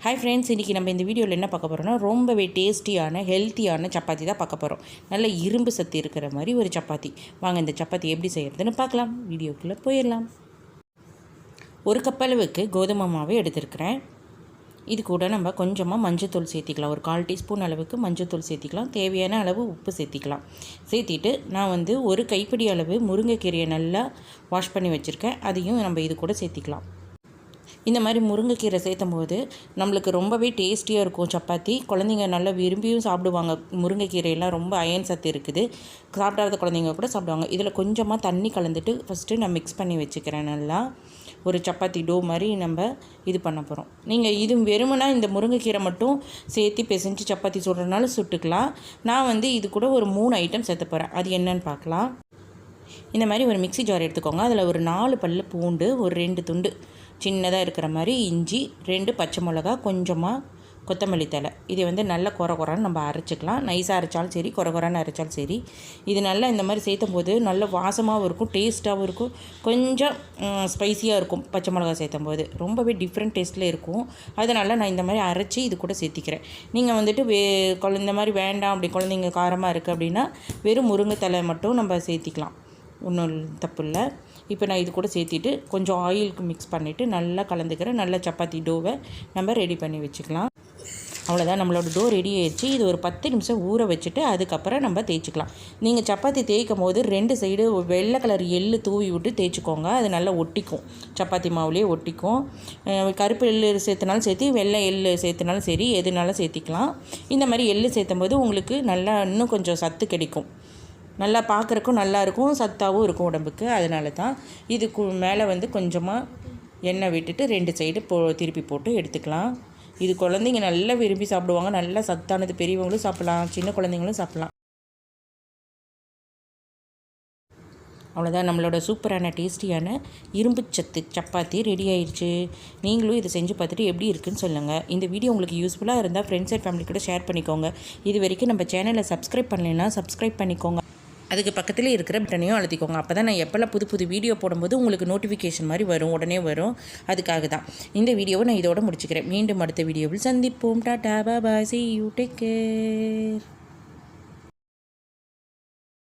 Hi friends, இன்றைக்கி நம்ம இந்த வீடியோவில் என்ன பார்க்க போகிறோம்னா ரொம்பவே டேஸ்டியான ஹெல்த்தியான சப்பாத்தி தான் பார்க்க போகிறோம். நல்ல இரும்பு சத்து இருக்கிற மாதிரி ஒரு சப்பாத்தி. வாங்க இந்த சப்பாத்தி எப்படி செய்கிறதுன்னு பார்க்கலாம். வீடியோக்குள்ளே போயிடலாம். ஒரு கப் அளவுக்கு கோதுமை மாவு எடுத்துருக்கிறேன். இது கூட நம்ம கொஞ்சமாக மஞ்சள்தூள் சேர்த்திக்கலாம். ஒரு 1/4 டீஸ்பூன் அளவுக்கு மஞ்சள்தூள் சேர்த்திக்கலாம். தேவையான அளவு உப்பு சேர்த்திக்கலாம். சேர்த்திட்டு நான் ஒரு கைப்பிடி அளவு முருங்கைக்கீரையை நல்லா வாஷ் பண்ணி வச்சுருக்கேன். அதையும் நம்ம இது கூட சேர்த்திக்கலாம். இந்த மாதிரி முருங்கைக்கீரை சேர்த்தும் போது நம்மளுக்கு ரொம்பவே டேஸ்டியாக இருக்கும் சப்பாத்தி. குழந்தைங்க நல்லா விரும்பியும் சாப்பிடுவாங்க. முருங்கைக்கீரையெல்லாம் ரொம்ப அயன் சத்து இருக்குது. சாப்பிடாத குழந்தைங்க கூட சாப்பிடுவாங்க. இதில் கொஞ்சமாக தண்ணி கலந்துட்டு ஃபஸ்ட்டு நான் மிக்ஸ் பண்ணி வச்சுக்கிறேன். நல்லா ஒரு சப்பாத்தி டோ மாதிரி நம்ம இது பண்ண போகிறோம். நீங்கள் இது வெறுமனா இந்த முருங்கைக்கீரை மட்டும் சேர்த்து பிசைஞ்சு சப்பாத்தி சுடுறதுனால சுட்டுக்கலாம். நான் இது கூட ஒரு 3 ஐட்டம் சேர்த்து போகிறேன். அது என்னன்னு பார்க்கலாம். இந்த மாதிரி ஒரு மிக்ஸி ஜார் எடுத்துக்கோங்க. அதில் ஒரு 4 பல்லு பூண்டு, ஒரு 2 துண்டு சின்னதாக இருக்கிற மாதிரி இஞ்சி, 2 பச்சை மிளகா, கொஞ்சமாக கொத்தமல்லி தழை. இதை நல்லா குறன்னு நம்ம அரைச்சிக்கலாம். நைஸாக அரைச்சாலும் சரி, குறன்னு அரைச்சாலும் சரி. இது நல்லா இந்த மாதிரி சேர்த்தும் போது நல்ல வாசமாகவும் இருக்கும், டேஸ்ட்டாகவும் இருக்கும், கொஞ்சம் ஸ்பைஸியாக இருக்கும். பச்சை மிளகா சேர்த்தும் போது ரொம்பவே டிஃப்ரெண்ட் டேஸ்ட்டில் இருக்கும். அதனால் நான் இந்த மாதிரி அரைச்சி இது கூட சேர்த்திக்கிறேன். நீங்கள் இந்த மாதிரி வேண்டாம், அப்படி குழந்தைங்க காரமாக இருக்குது அப்படின்னா வெறும் முருங்கை தழை மட்டும் நம்ம சேர்த்திக்கலாம். ஒன்றும் தப்பு இல்லை. இப்போ நான் இது கூட சேர்த்திட்டு கொஞ்சம் ஆயிலுக்கு மிக்ஸ் பண்ணிவிட்டு நல்லா கலந்துக்கிறேன். நல்ல சப்பாத்தி டோவை நம்ம ரெடி பண்ணி வச்சுக்கலாம். அவ்வளோதான், நம்மளோட டோ ரெடி ஆயிடுச்சு. இது ஒரு 10 நிமிஷம் ஊற வச்சுட்டு அதுக்கப்புறம் நம்ம தேய்ச்சிக்கலாம். நீங்கள் சப்பாத்தி தேய்க்கும் போது 2 சைடு வெள்ளை கலர் எள்ளு தூவி விட்டு தேய்ச்சிக்கோங்க. அது நல்லா ஒட்டிக்கும், சப்பாத்தி மாவுலேயே ஒட்டிக்கும். கருப்பு எள்ளு சேர்த்துனாலும் சேர்த்து, வெள்ளை எள்ளு சேர்த்துனாலும் சரி, எதுனாலும் சேர்த்திக்கலாம். இந்த மாதிரி எள்ளு சேர்த்தும் போது உங்களுக்கு நல்லா இன்னும் கொஞ்சம் சத்து கிடைக்கும். நல்லா பார்க்குறக்கும் நல்லாயிருக்கும், சத்தாகவும் இருக்கும் உடம்புக்கு. அதனால தான் இதுக்கு மேலே கொஞ்சமாக எண்ணெய் விட்டுட்டு 2 சைடு திருப்பி போட்டு எடுத்துக்கலாம். இது குழந்தைங்க நல்லா விரும்பி சாப்பிடுவாங்க. நல்லா சத்தானது, பெரியவங்களும் சாப்பிட்லாம், சின்ன குழந்தைங்களும் சாப்பிட்லாம். அவ்வளோதான், நம்மளோட சூப்பரான டேஸ்டியான இரும்பு சத்து சப்பாத்தி ரெடி ஆயிடுச்சு. நீங்களும் இதை செஞ்சு பார்த்துட்டு எப்படி இருக்குன்னு சொல்லுங்கள். இந்த வீடியோ உங்களுக்கு யூஸ்ஃபுல்லாக இருந்தால் ஃப்ரெண்ட்ஸ் அண்ட் ஃபேமிலி கூட ஷேர் பண்ணிக்கோங்க. இது வரைக்கும் நம்ம சேனலை சப்ஸ்கிரைப் பண்ணலைன்னா சப்ஸ்கிரைப் பண்ணிக்கோங்க. அதுக்கு பக்கத்தில் இருக்கிற பட்டனையும் அழுத்திக்கோங்க. அப்போ தான் நான் எப்போல்லாம் புது வீடியோ போடும்போது உங்களுக்கு நோட்டிஃபிகேஷன் மாதிரி வரும், உடனே வரும். அதுக்காக தான் இந்த வீடியோவை நான் இதோட முடிச்சுக்கிறேன். மீண்டும் அடுத்த வீடியோவில் சந்திப்போம். டாடா, பாய், see you, take care.